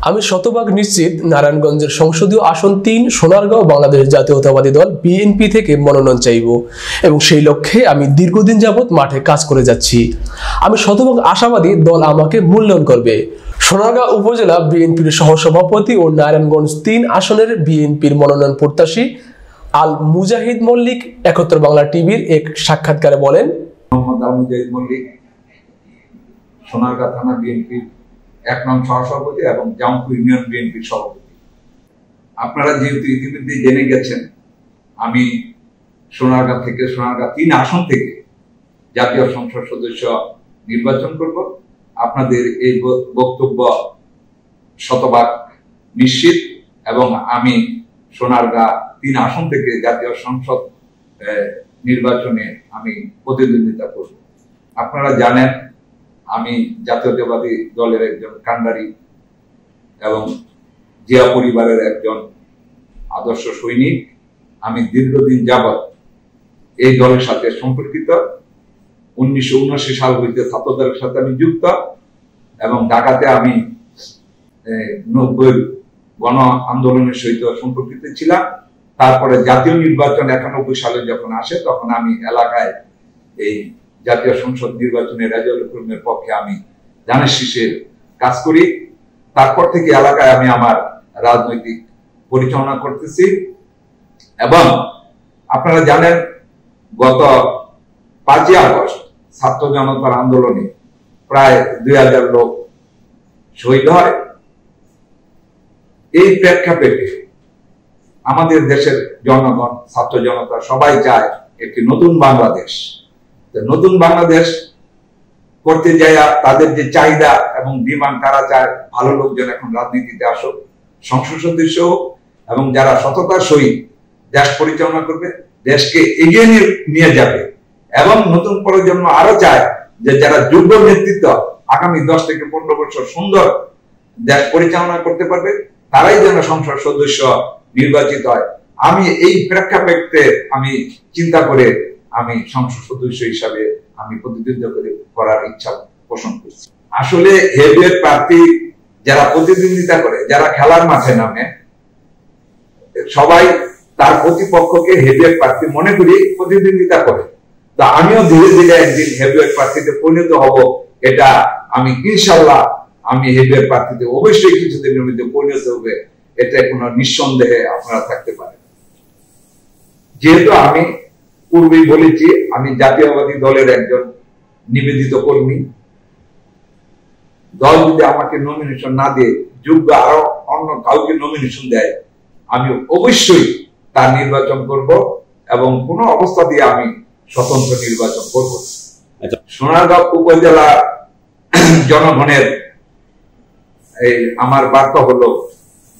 আমি শতভাগ নিশ্চিত নারায়ণগঞ্জের সংসদীয় আসন ৩ সোনারগাঁও বাংলাদেশ জাতীয়তাবাদী দল বিএনপি থেকে মনোনয়ন চাইব এবং সেই লক্ষ্যে আমি দীর্ঘদিন যাবৎ মাঠে কাজ করে যাচ্ছি। আমি শতভাগ আশাবাদী দল আমাকে মূল্যায়ন করবে। সোনারগাঁও উপজেলা বিএনপির সহসভাপতি ও নারায়ণগঞ্জ ৩ আসনের বিএনপির মনোনয়ন প্রত্যাশী আল মুজাহিদ মল্লিক ৭১ বাংলা টিভির এক সাক্ষাৎকারে বলেন, আল মুজাহিদ মল্লিক সোনারগাঁও থানা বিএনপির ১ নং সহসভাপতি এবং জামপুর ইউনিয়ন বিএনপির সভাপতি। আপনারা যেহেতু ইতিমধ্যে জেনে গেছেন, আমি সোনারগাঁও ৩ আসন থেকে জাতীয় সংসদ সদস্য নির্বাচন করব। আপনাদের এই বক্তব্য শতভাগ নিশ্চিত এবং আমি সোনারগাঁও ৩ আসন থেকে জাতীয় সংসদ নির্বাচনে আমি প্রতিদ্বন্দ্বিতা করব। আপনারা জানেন আমি জাতীয়তাবাদী দলের একজন কাণ্ডারি এবং জিয়া পরিবারের একজন আদর্শ সৈনিক। আমি দীর্ঘদিন যাবৎ এই দলের সাথে সম্পর্কিত। ১৯৭৯ সাল হইতে ছাত্রদলের সাথে আমি যুক্ত এবং ঢাকাতে আমি ৯০ গণ আন্দোলনের সহিত সম্পর্কিত ছিলাম। তারপরে জাতীয় নির্বাচন ৯১ সালে যখন আসে তখন আমি এলাকায় এই জাতীয় সংসদ নির্বাচনে রেজাউল করিমের পক্ষে আমি ধানের শীষের কাজ করি। তারপর থেকে এলাকায় আমি আমার রাজনৈতিক পরিচালনা করতেছি এবং আপনারা জানেন গত ৫ই আগস্ট ছাত্র জনতার আন্দোলনে প্রায় ২,০০০ লোক শহীদ হয়। এই প্রেক্ষাপটে আমাদের দেশের জনগণ, ছাত্র জনতা সবাই চায় একটি নতুন বাংলাদেশ। নতুন বাংলাদেশ করতে যায় তাদের যে চাহিদা এবং ডিমান্ড, তারা চায় ভালো লোকজন এখন রাজনীতিতে আসুক, সংসদ সদস্য হোক এবং যারা সততার সহিত দেশ পরিচালনা করবে, দেশকে এগিয়ে নিয়ে যাবে এবং নতুন প্রজন্ম আরো চায় যে যারা যোগ্য নেতৃত্ব আগামী ১০ থেকে ১৫ বছর সুন্দর দেশ পরিচালনা করতে পারবে, তারাই যেন সংসদ সদস্য নির্বাচিত হয়। আমি এই প্রেক্ষাপটে আমি চিন্তা করে আমি সংসদ সদস্য হিসাবে আমি প্রতিদ্বন্দ্বিতা করার ইচ্ছা পোষণ করছি। আসলে হেভিওয়েট প্রার্থী যারা প্রতিদ্বন্দ্বিতা করে, যারা খেলার মাঠে নামে, সবাই তার প্রতিপক্ষকে হেভিওয়েট প্রার্থী মনে করি প্রতিদ্বন্দ্বিতা করে। তা আমিও ধীরে ধীরে একদিন হেভিওয়েট প্রার্থীতে পরিণত হব, এটা আমি ইনশাল্লাহ আমি হেভিওয়েট প্রার্থীতে অবশ্যই কিছুদিনের মধ্যে পরিণত হবে, এটা কোনো নিঃসন্দেহে আপনারা থাকতে পারেন। যেহেতু আমি পূর্বেই বলেছি আমি জাতীয়তাবাদী দলের একজন নিবেদিত কর্মী, দল যদি আমাকে নমিনেশন না দিয়ে যোগ্য আরো অন্য কাউকে নমিনেশন দেয়, আমি অবশ্যই তার নির্বাচন করব এবং কোন অবস্থা দিয়ে আমি স্বতন্ত্র নির্বাচন করব। সোনারগাঁও উপজেলা জনগণের এই আমার বার্তা হলো,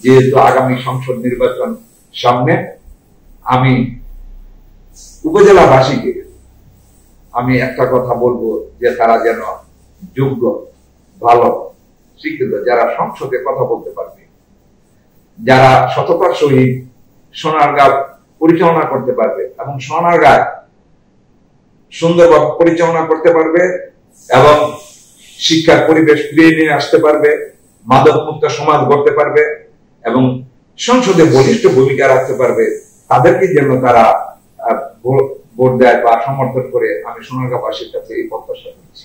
যেহেতু আগামী সংসদ নির্বাচন সামনে, আমি উপজেলাবাসীকে আমি একটা কথা বলবো যে তারা যেন যোগ্য, ভালো, শিক্ষিত, যারা সংসদে কথা বলতে পারবে, যারা সততার সহিত সোনারগাঁও পরিচালনা করতে পারবে এবং সোনারগাঁও সুন্দরভাবে পরিচালনা করতে পারবে এবং শিক্ষার পরিবেশ ফিরিয়ে নিয়ে আসতে পারবে, মাদক মুক্ত সমাজ গড়তে পারবে এবং সংসদে বলিষ্ঠ ভূমিকা রাখতে পারবে, তাদেরকে যেন তারা ভোট দেয় বা সমর্থন করে, আমি সোনারগাঁওবাসীর কাছে এই প্রত্যাশা করছি।